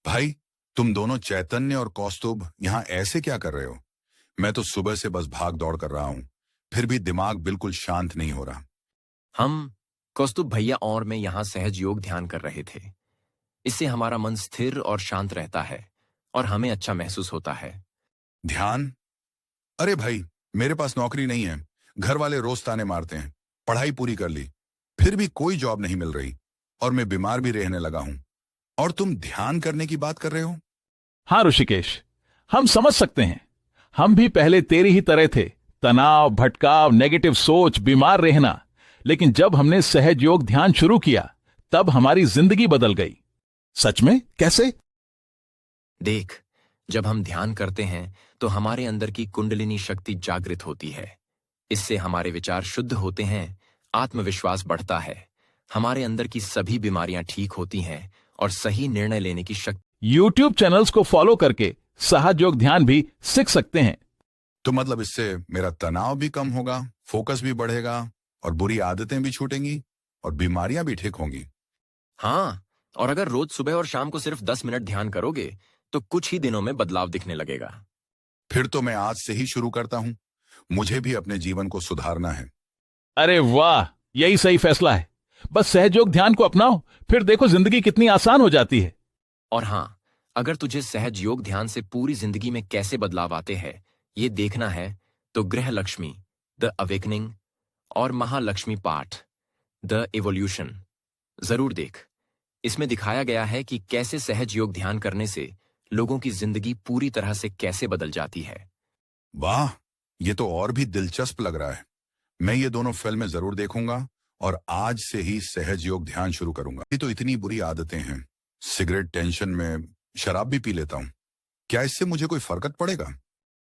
भाई, तुम दोनों चैतन्य और कौस्तुभ यहाँ ऐसे क्या कर रहे हो? मैं तो सुबह से बस भाग दौड़ कर रहा हूँ, फिर भी दिमाग बिल्कुल शांत नहीं हो रहा। हम कौस्तुभ भैया और मैं यहाँ सहज योग ध्यान कर रहे थे। इससे हमारा मन स्थिर और शांत रहता है और हमें अच्छा महसूस होता है। ध्यान? अरे भाई, मेरे पास नौकरी नहीं है, घर वाले रोज ताने मारते हैं, पढ़ाई पूरी कर ली, फिर भी कोई जॉब नहीं मिल रही, और मैं बीमार भी रहने लगा हूँ। और तुम ध्यान करने की बात कर रहे हो? हाँ ऋषिकेश, हम समझ सकते हैं। हम भी पहले तेरी ही तरह थे, तनाव, भटकाव, नेगेटिव सोच, बीमार रहना। लेकिन जब हमने सहज योग ध्यान शुरू किया, तब हमारी जिंदगी बदल गई। सच में? कैसे? देख, जब हम ध्यान करते हैं तो हमारे अंदर की कुंडलिनी शक्ति जागृत होती है। इससे हमारे विचार शुद्ध होते हैं, आत्मविश्वास बढ़ता है, हमारे अंदर की सभी बीमारियां ठीक होती हैं और सही निर्णय लेने की शक्ति। YouTube चैनल्स को फॉलो करके सहज योग ध्यान भी सीख सकते हैं। तो मतलब इससे मेरा तनाव भी कम होगा, फोकस भी बढ़ेगा, और बुरी आदतें भी छूटेंगी, और बीमारियां भी ठीक होंगी। हाँ, और अगर रोज सुबह और शाम को सिर्फ 10 मिनट ध्यान करोगे तो कुछ ही दिनों में बदलाव दिखने लगेगा। फिर तो मैं आज से ही शुरू करता हूँ। मुझे भी अपने जीवन को सुधारना है। अरे वाह, यही सही फैसला है। बस सहज योग ध्यान को अपनाओ, फिर देखो जिंदगी कितनी आसान हो जाती है। और हाँ, अगर तुझे सहज योग ध्यान से पूरी जिंदगी में कैसे बदलाव आते हैं ये देखना है तो गृह लक्ष्मी द अवेकनिंग और महालक्ष्मी पाठ द इवोल्यूशन जरूर देख। इसमें दिखाया गया है कि कैसे सहज योग ध्यान करने से लोगों की जिंदगी पूरी तरह से कैसे बदल जाती है। वाह, ये तो और भी दिलचस्प लग रहा है। मैं ये दोनों फिल्में जरूर देखूंगा और आज से ही सहज योग ध्यान शुरू करूंगा। ये तो इतनी बुरी आदतें हैं, सिगरेट, टेंशन में शराब भी पी लेता हूँ। क्या इससे मुझे कोई फर्क पड़ेगा?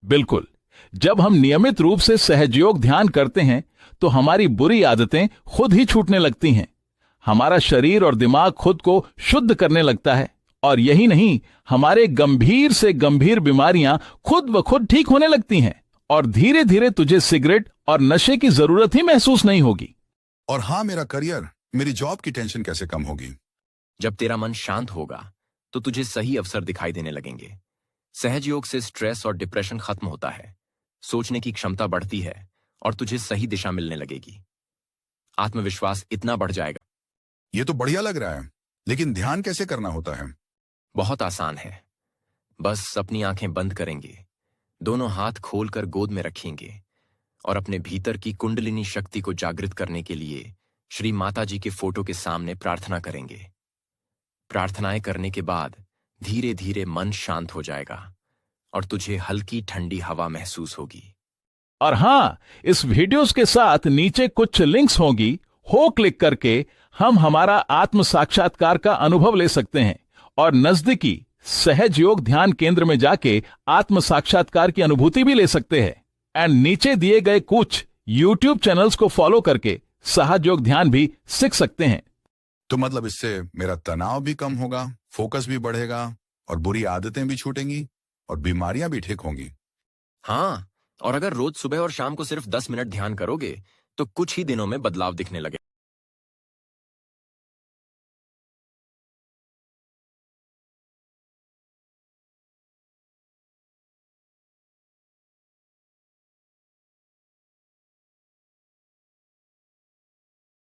बिल्कुल। जब हम नियमित रूप से सहज योग ध्यान करते हैं तो हमारी बुरी आदतें खुद ही छूटने लगती हैं। हमारा शरीर और दिमाग खुद को शुद्ध करने लगता है, और यही नहीं, हमारे गंभीर से गंभीर बीमारियां खुद ब खुद ठीक होने लगती हैं, और धीरे धीरे तुझे सिगरेट और नशे की जरूरत ही महसूस नहीं होगी। और हाँ, मेरा करियर, मेरी जॉब की टेंशन कैसे कम होगी? जब तेरा मन शांत होगा तो तुझे सही अवसर दिखाई देने लगेंगे। सहज योग से स्ट्रेस और डिप्रेशन खत्म होता है, सोचने की क्षमता बढ़ती है और तुझे सही दिशा मिलने लगेगी। आत्मविश्वास इतना बढ़ जाएगा। ये तो बढ़िया लग रहा है, लेकिन ध्यान कैसे करना होता है? बहुत आसान है। बस अपनी आंखें बंद करेंगे, दोनों हाथ खोलकर गोद में रखेंगे और अपने भीतर की कुंडलिनी शक्ति को जागृत करने के लिए श्री माता जी के फोटो के सामने प्रार्थना करेंगे। प्रार्थनाएं करने के बाद धीरे धीरे मन शांत हो जाएगा और तुझे हल्की ठंडी हवा महसूस होगी। और हाँ, इस वीडियोस के साथ नीचे कुछ लिंक्स होंगी, हो क्लिक करके हम हमारा आत्म साक्षात्कार का अनुभव ले सकते हैं और नजदीकी सहज योग ध्यान केंद्र में जाके आत्म साक्षात्कार की अनुभूति भी ले सकते हैं। एंड नीचे दिए गए कुछ YouTube चैनल्स को फॉलो करके सहज योग ध्यान भी सीख सकते हैं। तो मतलब इससे मेरा तनाव भी कम होगा, फोकस भी बढ़ेगा, और बुरी आदतें भी छूटेंगी, और बीमारियां भी ठीक होंगी। हाँ, और अगर रोज सुबह और शाम को सिर्फ 10 मिनट ध्यान करोगे तो कुछ ही दिनों में बदलाव दिखने लगे।